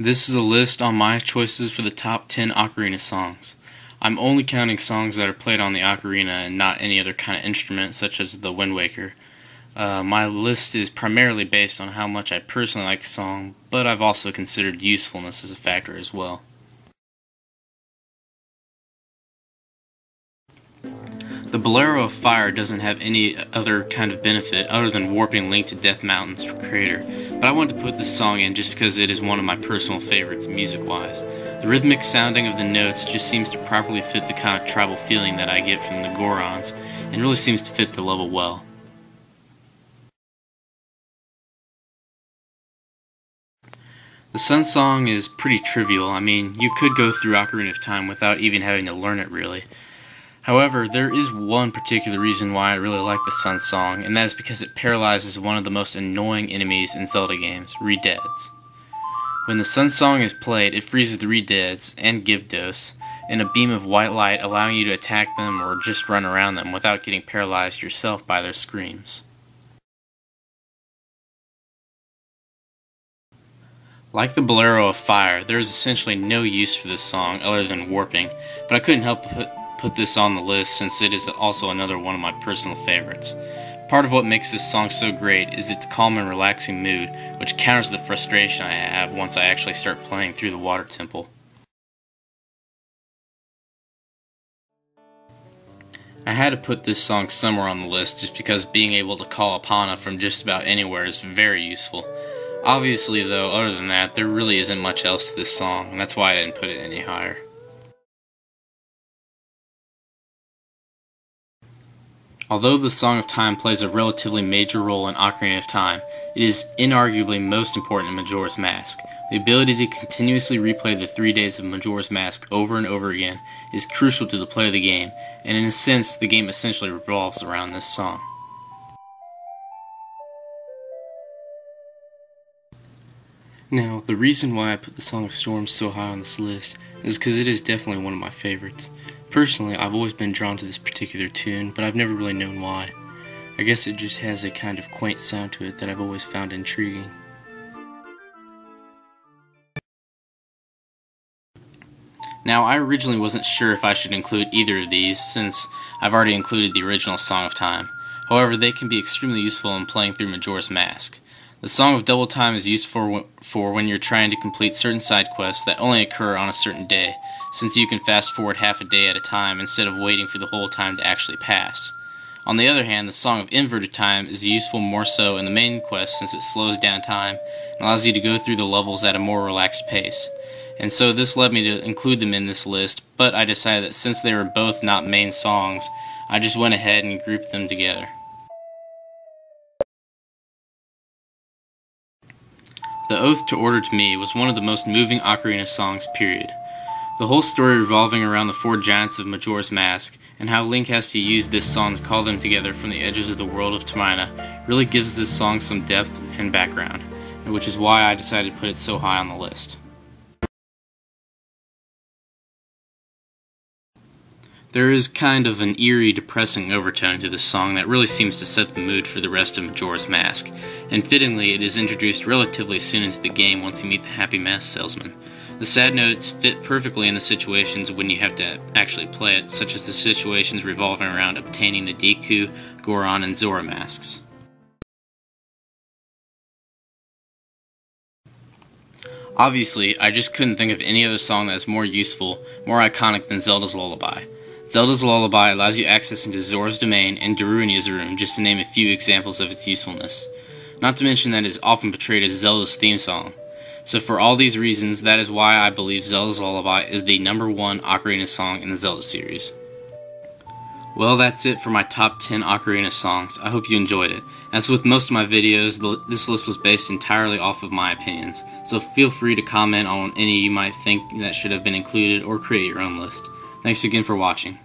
This is a list on my choices for the top 10 ocarina songs. I'm only counting songs that are played on the ocarina and not any other kind of instrument such as the Wind Waker. My list is primarily based on how much I personally like the song, but I've also considered usefulness as a factor as well. The Bolero of Fire doesn't have any other kind of benefit other than warping Link to Death Mountain's creator, but I wanted to put this song in just because it is one of my personal favorites music-wise. The rhythmic sounding of the notes just seems to properly fit the kind of tribal feeling that I get from the Gorons, and really seems to fit the level well. The Sun Song is pretty trivial. I mean, you could go through Ocarina of Time without even having to learn it really. However, there is one particular reason why I really like the Sun Song, and that is because it paralyzes one of the most annoying enemies in Zelda games, Redeads. When the Sun Song is played, it freezes the Redeads, and Gyarados, in a beam of white light, allowing you to attack them or just run around them without getting paralyzed yourself by their screams. Like the Bolero of Fire, there is essentially no use for this song other than warping, but I couldn't help but put this on the list since it is also another one of my personal favorites. Part of what makes this song so great is its calm and relaxing mood, which counters the frustration I have once I actually start playing through the water temple. I had to put this song somewhere on the list just because being able to call Epona from just about anywhere is very useful. Obviously though, other than that, there really isn't much else to this song, and that's why I didn't put it any higher. Although the Song of Time plays a relatively major role in Ocarina of Time, it is inarguably most important in Majora's Mask. The ability to continuously replay the 3 days of Majora's Mask over and over again is crucial to the play of the game, and in a sense, the game essentially revolves around this song. Now, the reason why I put the Song of Storms so high on this list is because it is definitely one of my favorites. Personally, I've always been drawn to this particular tune, but I've never really known why. I guess it just has a kind of quaint sound to it that I've always found intriguing. Now, I originally wasn't sure if I should include either of these, since I've already included the original Song of Time. However, they can be extremely useful in playing through Majora's Mask. The Song of Double Time is used for when you're trying to complete certain side quests that only occur on a certain day, since you can fast forward half a day at a time instead of waiting for the whole time to actually pass. On the other hand, the Song of Inverted Time is useful more so in the main quest since it slows down time and allows you to go through the levels at a more relaxed pace. And so this led me to include them in this list, but I decided that since they were both not main songs, I just went ahead and grouped them together. The Oath to Order to me was one of the most moving Ocarina songs, period. The whole story revolving around the 4 giants of Majora's Mask, and how Link has to use this song to call them together from the edges of the world of Tamina, really gives this song some depth and background, which is why I decided to put it so high on the list. There is kind of an eerie, depressing overtone to this song that really seems to set the mood for the rest of Majora's Mask, and fittingly it is introduced relatively soon into the game once you meet the Happy Mask Salesman. The sad notes fit perfectly in the situations when you have to actually play it, such as the situations revolving around obtaining the Deku, Goron, and Zora masks. Obviously, I just couldn't think of any other song that is more useful, more iconic than Zelda's Lullaby. Zelda's Lullaby allows you access into Zora's Domain and Darunia's room, just to name a few examples of its usefulness. Not to mention that it is often portrayed as Zelda's theme song. So for all these reasons, that is why I believe Zelda's Lullaby is the #1 Ocarina song in the Zelda series. Well, that's it for my top 10 Ocarina songs. I hope you enjoyed it. As with most of my videos, this list was based entirely off of my opinions, so feel free to comment on any you might think that should have been included or create your own list. Thanks again for watching.